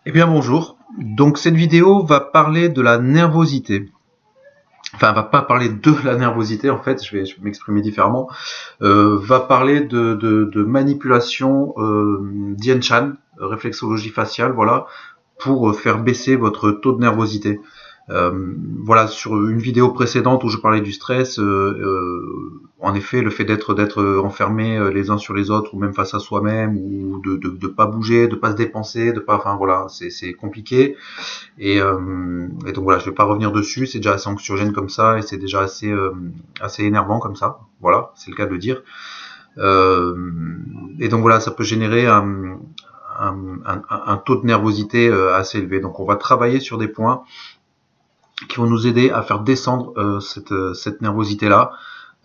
Eh bien bonjour, donc cette vidéo va parler de la nervosité. Enfin, elle va pas parler de la nervosité en fait, je vais m'exprimer différemment. Va parler de manipulation d'Yen Chan, réflexologie faciale, voilà, pour faire baisser votre taux de nervosité. Voilà, sur une vidéo précédente où je parlais du stress, en effet, le fait d'être enfermé les uns sur les autres ou même face à soi-même ou de pas bouger, de pas se dépenser, de pas, enfin voilà, c'est compliqué. Et donc voilà, je vais pas revenir dessus. C'est déjà assez anxiogène comme ça et c'est déjà assez énervant comme ça. Voilà, c'est le cas de le dire. Et donc voilà, ça peut générer un taux de nervosité assez élevé. Donc on va travailler sur des points qui vont nous aider à faire descendre cette nervosité-là.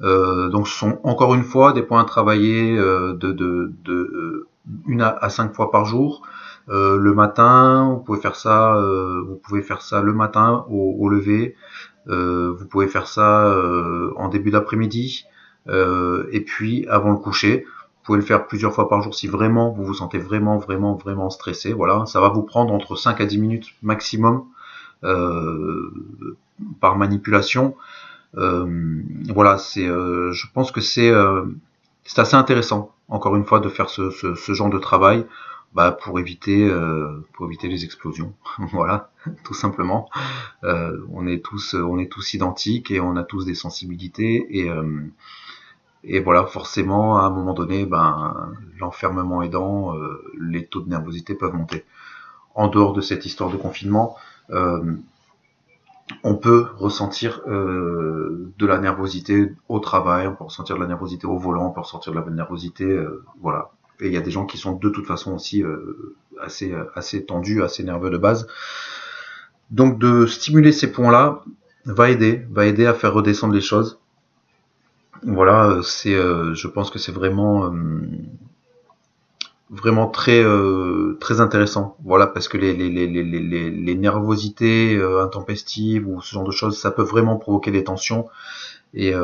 Donc ce sont encore une fois des points à travailler de 1 à 5 fois par jour. Le matin, vous pouvez faire ça le matin au lever. Vous pouvez faire ça en début d'après-midi et puis avant le coucher. Vous pouvez le faire plusieurs fois par jour si vraiment vous vous sentez vraiment stressé. Voilà, ça va vous prendre entre 5 à 10 minutes maximum euh, par manipulation. Voilà, je pense que c'est assez intéressant, encore une fois, de faire ce genre de travail, bah, pour éviter les explosions. Voilà, tout simplement. On est tous identiques et on a tous des sensibilités et voilà, forcément, à un moment donné, ben, l'enfermement aidant, les taux de nervosité peuvent monter. En dehors de cette histoire de confinement, euh, on peut ressentir de la nervosité au travail, on peut ressentir de la nervosité au volant, on peut ressentir de la nervosité, voilà. Et il y a des gens qui sont de toute façon aussi assez tendus, assez nerveux de base. Donc de stimuler ces points-là va aider à faire redescendre les choses. Voilà, je pense que c'est vraiment très intéressant. Voilà, parce que les nervosités intempestives ou ce genre de choses, ça peut vraiment provoquer des tensions. Et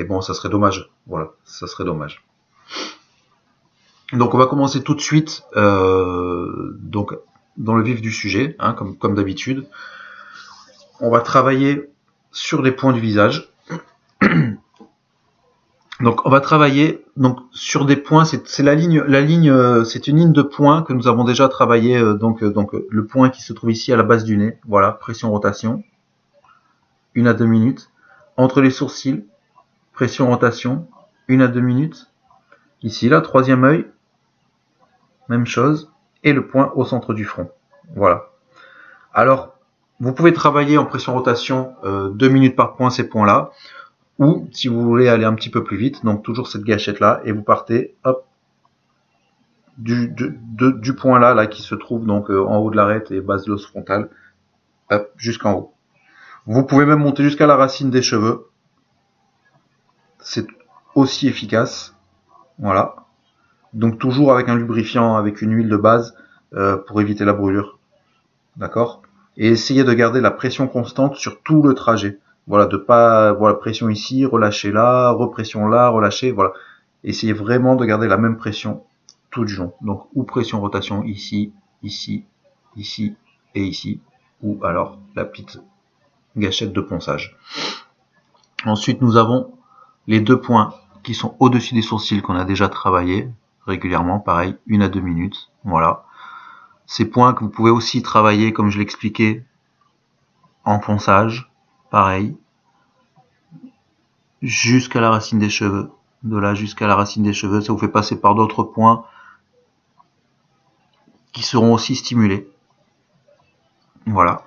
bon, ça serait dommage. Voilà, ça serait dommage. Donc on va commencer tout de suite donc dans le vif du sujet, hein, comme d'habitude. On va travailler sur les points du visage. Donc on va travailler donc sur des points. C'est la ligne, c'est une ligne de points que nous avons déjà travaillé. Le point qui se trouve ici à la base du nez. Voilà, pression rotation, 1 à 2 minutes. Entre les sourcils, pression rotation, 1 à 2 minutes. Ici, là, troisième œil, même chose, et le point au centre du front. Voilà. Alors, vous pouvez travailler en pression rotation 2 minutes par point ces points-là, ou si vous voulez aller un petit peu plus vite, donc toujours cette gâchette-là, et vous partez, hop, du point là qui se trouve donc en haut de l'arête et base de l'os frontal, hop, jusqu'en haut. Vous pouvez même monter jusqu'à la racine des cheveux. C'est aussi efficace. Voilà. Donc toujours avec un lubrifiant, avec une huile de base pour éviter la brûlure. D'accord. Et essayez de garder la pression constante sur tout le trajet. Voilà, de pas, voilà, pression ici, relâcher là, repression là, relâcher, voilà. Essayez vraiment de garder la même pression tout du long. Donc, ou pression rotation ici, ici, ici et ici, ou alors la petite gâchette de ponçage. Ensuite, nous avons les deux points qui sont au-dessus des sourcils qu'on a déjà travaillé régulièrement, pareil, 1 à 2 minutes, voilà. Ces points que vous pouvez aussi travailler, comme je l'expliquais, en ponçage, pareil, jusqu'à la racine des cheveux. De là jusqu'à la racine des cheveux, ça vous fait passer par d'autres points qui seront aussi stimulés. Voilà.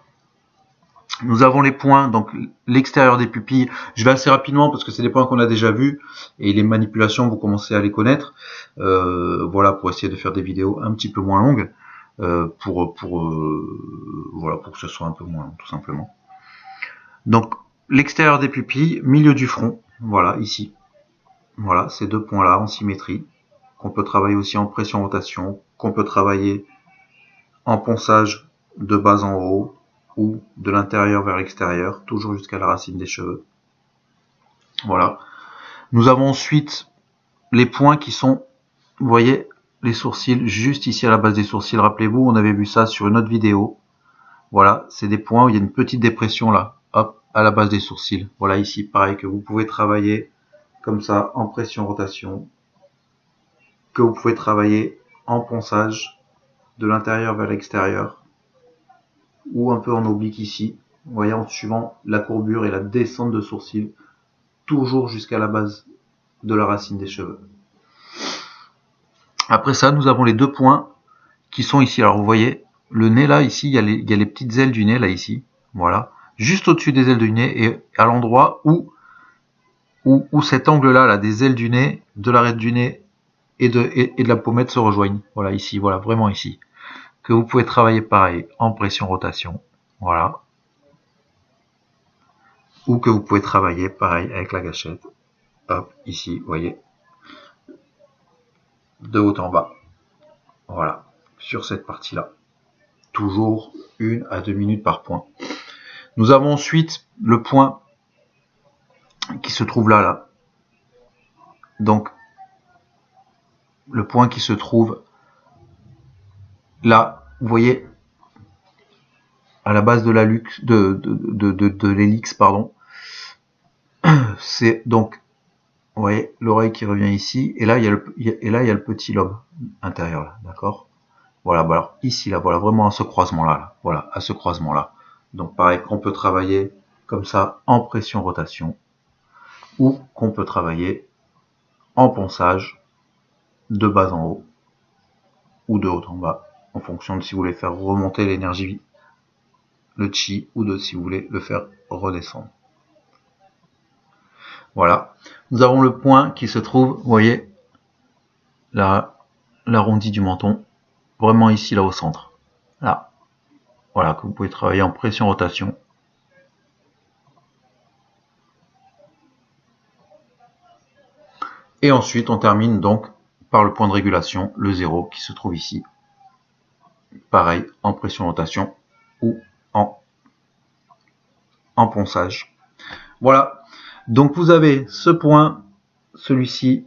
Nous avons les points, donc l'extérieur des pupilles. Je vais assez rapidement parce que c'est des points qu'on a déjà vus et les manipulations, vous commencez à les connaître. Voilà, pour essayer de faire des vidéos un petit peu moins longues, voilà, pour que ce soit un peu moins long, tout simplement. Donc l'extérieur des pupilles, milieu du front, voilà, ici. Voilà, ces deux points-là en symétrie, qu'on peut travailler aussi en pression-rotation, qu'on peut travailler en ponçage de bas en haut ou de l'intérieur vers l'extérieur, toujours jusqu'à la racine des cheveux. Voilà. Nous avons ensuite les points qui sont, vous voyez, les sourcils, juste ici à la base des sourcils. Rappelez-vous, on avait vu ça sur une autre vidéo. Voilà, c'est des points où il y a une petite dépression là, hop, à la base des sourcils. Voilà ici, pareil, que vous pouvez travailler comme ça, en pression-rotation, que vous pouvez travailler en ponçage, de l'intérieur vers l'extérieur, ou un peu en oblique ici, vous voyez, en suivant la courbure et la descente de sourcils, toujours jusqu'à la base de la racine des cheveux. Après ça, nous avons les deux points qui sont ici. Alors vous voyez, le nez là, ici, il y a les petites ailes du nez là, ici. Voilà. Juste au-dessus des ailes du nez et à l'endroit où cet angle-là, là, des ailes du nez, de l'arête du nez et de la pommette se rejoignent. Voilà, ici, voilà, vraiment ici. Que vous pouvez travailler pareil en pression-rotation. Voilà. Ou que vous pouvez travailler pareil avec la gâchette. Hop, ici, vous voyez. De haut en bas. Voilà, sur cette partie-là. Toujours 1 à 2 minutes par point. Nous avons ensuite le point qui se trouve là. Donc, le point qui se trouve là, vous voyez, à la base de la de l'hélix, pardon. C'est donc, vous voyez, l'oreille qui revient ici, et là, il y a le petit lobe intérieur, là, d'accord. Voilà, bah alors ici, là, voilà, vraiment à ce croisement-là, voilà, à ce croisement-là. Donc, pareil, qu'on peut travailler comme ça en pression-rotation, ou qu'on peut travailler en ponçage, de bas en haut, ou de haut en bas, en fonction de si vous voulez faire remonter l'énergie, le chi, ou de si vous voulez le faire redescendre. Voilà. Nous avons le point qui se trouve, vous voyez, l'arrondi du menton, vraiment ici, là, au centre. Là. Voilà, que vous pouvez travailler en pression-rotation. Et ensuite, on termine donc par le point de régulation, le 0, qui se trouve ici. Pareil, en pression-rotation ou en ponçage. Voilà. Donc vous avez ce point, celui-ci,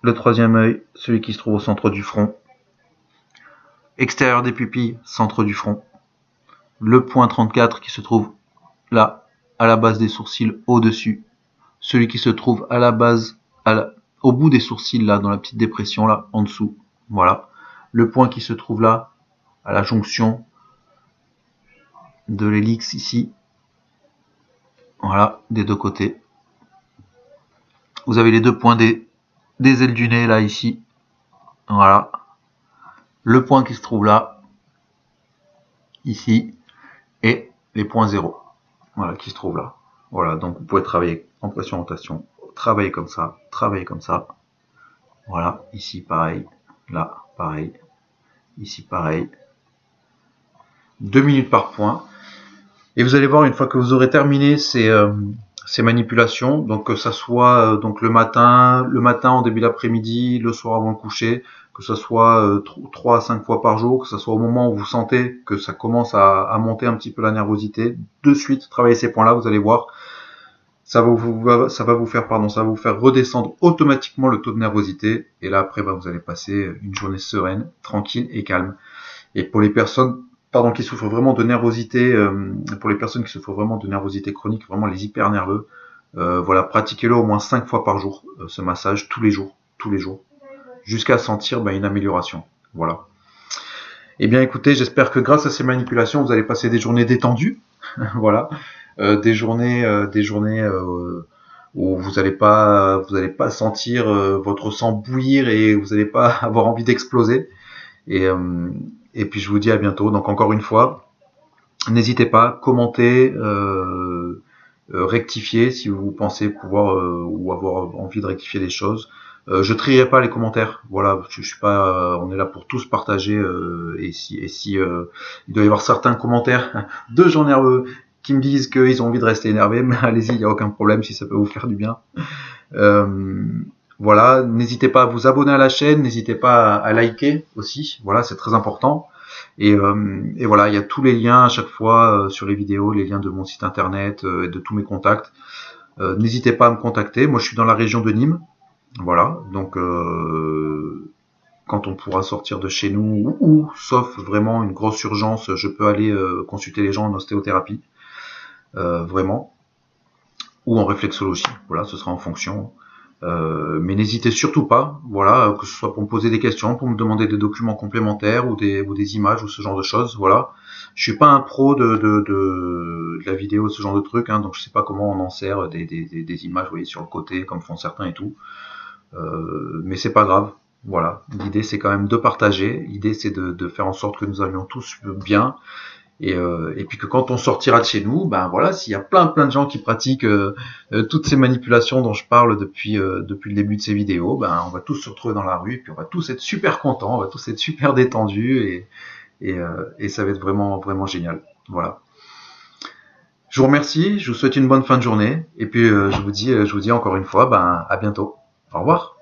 le troisième œil, celui qui se trouve au centre du front. Extérieur des pupilles, centre du front. Le point 34 qui se trouve là, à la base des sourcils, au-dessus. Celui qui se trouve à la base, au bout des sourcils, là, dans la petite dépression, là, en dessous. Voilà. Le point qui se trouve là, à la jonction de l'hélix ici. Voilà, des deux côtés. Vous avez les deux points des ailes du nez, là, ici. Voilà. Le point qui se trouve là, ici. Et les points 0. Voilà, qui se trouvent là. Voilà, donc vous pouvez travailler en pression-rotation, travailler comme ça, travailler comme ça. Voilà, ici pareil, là pareil, ici pareil. 2 minutes par point. Et vous allez voir, une fois que vous aurez terminé ces manipulations, donc que ça soit donc le matin en début d'après-midi, le soir avant le coucher, que ça soit 3 à 5 fois par jour, que ça soit au moment où vous sentez que ça commence à monter un petit peu la nervosité, de suite travaillez ces points-là, vous allez voir, ça va vous faire redescendre automatiquement le taux de nervosité, et là après vous allez passer une journée sereine, tranquille et calme. Et pour les personnes qui souffrent vraiment de nervosité, pour les personnes qui souffrent vraiment de nervosité chronique, vraiment les hyper nerveux, voilà, pratiquez-le au moins 5 fois par jour, ce massage, tous les jours, jusqu'à sentir une amélioration. Voilà. Et bien écoutez, j'espère que grâce à ces manipulations, vous allez passer des journées détendues, voilà, des journées où vous n'allez pas sentir votre sang bouillir et vous n'allez pas avoir envie d'exploser. Et puis je vous dis à bientôt. Donc encore une fois, n'hésitez pas, commentez, rectifiez si vous pensez pouvoir ou avoir envie de rectifier des choses. Je trierai pas les commentaires. Voilà, je suis pas. On est là pour tous partager. Et si il doit y avoir certains commentaires de gens nerveux qui me disent qu'ils ont envie de rester énervés, mais allez-y, il n'y a aucun problème si ça peut vous faire du bien. Voilà, n'hésitez pas à vous abonner à la chaîne, n'hésitez pas à liker aussi, voilà, c'est très important. Et voilà, il y a tous les liens à chaque fois sur les vidéos, les liens de mon site internet et de tous mes contacts. N'hésitez pas à me contacter, moi je suis dans la région de Nîmes, voilà, donc quand on pourra sortir de chez nous, ou sauf vraiment une grosse urgence, je peux aller consulter les gens en ostéothérapie, vraiment, ou en réflexologie. Voilà, ce sera en fonction. Mais n'hésitez surtout pas, voilà, que ce soit pour me poser des questions, pour me demander des documents complémentaires ou des images ou ce genre de choses. Voilà, je suis pas un pro de la vidéo, ce genre de trucs, hein, donc je sais pas comment on en sert des images, vous voyez, sur le côté, comme font certains et tout. Mais c'est pas grave. Voilà, l'idée c'est quand même de partager. L'idée c'est de faire en sorte que nous allions tous bien. Et puis que quand on sortira de chez nous, ben voilà, s'il y a plein de gens qui pratiquent toutes ces manipulations dont je parle depuis le début de ces vidéos, ben on va tous se retrouver dans la rue et puis on va tous être super contents, on va tous être super détendus et ça va être vraiment génial. Voilà. Je vous remercie, je vous souhaite une bonne fin de journée et puis je vous dis encore une fois, ben à bientôt. Au revoir.